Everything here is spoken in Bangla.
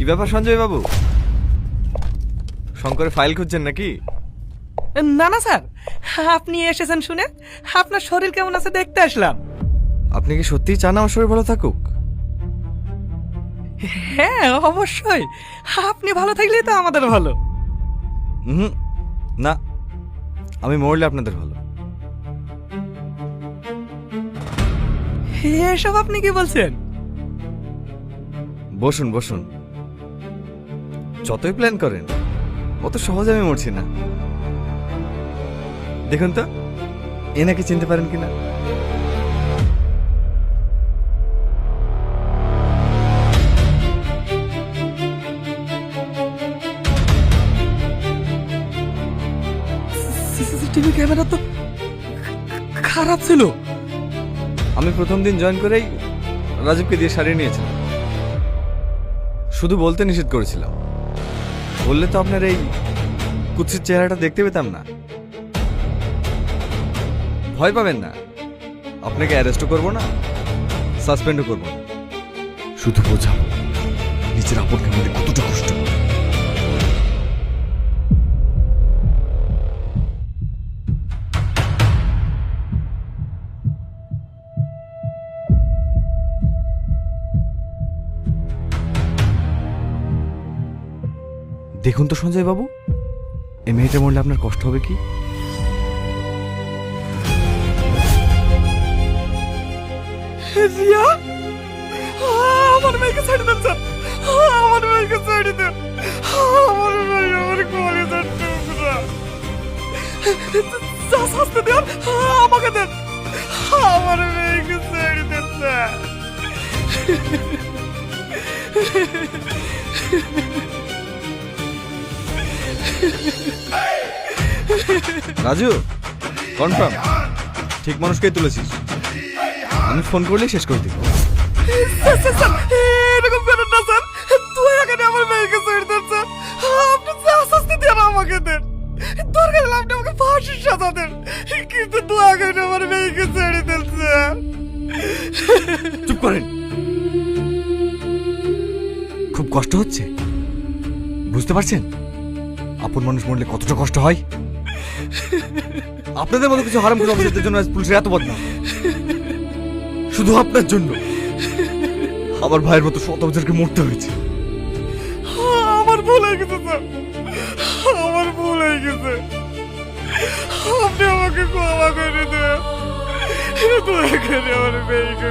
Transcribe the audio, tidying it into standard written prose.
ব্যাপার সঞ্জয় বাবু, শঙ্করের ফাইল খুঁজছেন নাকি? না না স্যার, আপনি এসেছেন শুনে আপনার শরীর কেমন আছে দেখতে আসলাম। আপনি কি সত্যিই চান আমার শরীর ভালো থাকুক? হ্যাঁ অবশ্যই, আপনি ভালো থাকলেই তো আমাদের ভালো। না, আমি মরলে আপনাদের ভালো। এসব আপনি কি বলছেন? বসুন বসুন, যতই প্ল্যান করেন অত সহজে আমি মরছি না। দেখুন তো এনাকে চিনতে পারেন কিনা। সিসিটিভি ক্যামেরা তো খারাপ ছিল। আমি প্রথম দিন জয়েন করেই রাজীবকে দিয়ে সারিয়ে নিয়েছিলাম। শুধু বলতে নিষেধ করেছিলাম, বললে তো আপনার এই কুৎসিত চেহারাটা দেখতে পেতাম না। ভয় পাবেন না, আপনাকে অ্যারেস্টও করবো না, সাসপেন্ডও করবো না। শুধু বোঝাবো নিজের আপনকে মধ্যে কতটা কষ্ট। দেখুন তো সঞ্জয় বাবু, এই মেয়েটা মরলে আপনার কষ্ট হবে কি? রিয়া, আমার মেয়েকে ছেড়ে দেন স্যার, আমার মেয়েকে ছেড়ে দেন। আমার মেয়ে আমার কলেজের টুকরা, যা শাস্তি দেন আমাকে দেন। আমার মেয়েকে ছেড়ে দেন স্যার। রাজু, কনফার্ম ঠিক মানুষকেই তুলেছিস। আমি ফোন করলেই শেষ করে দিব। এরকম করেন না স্যার, দয়া করে আমার মেয়েকে ছেড়ে দেন স্যার। আপনি যা শাস্তি দেন আমাকে দেন, দরকার হলে আপনি আমাকে ফাঁসির সাজা দেন, কিন্তু দয়া করে আমার মেয়েকে ছেড়ে দেন স্যার। চুপ করেন। খুব কষ্ট হচ্ছে, বুঝতে পারছেন আপন মানুষ মরলে কতটা কষ্ট হয়। আপনাদের মতো কিছু হারাম অফিসারদের জন্য আজ পুলিশের এত বদনাম, শুধু আপনার জন্য আমার ভাইয়ের মতো শত বছরকে মরতে হয়েছে। আমার ভুল হয়ে গেছে স্যার, আমার ভুল হয়ে গেছে। আপনি আমাকে ক্ষমা করে দেন, দয়া করে আমার মেয়েকে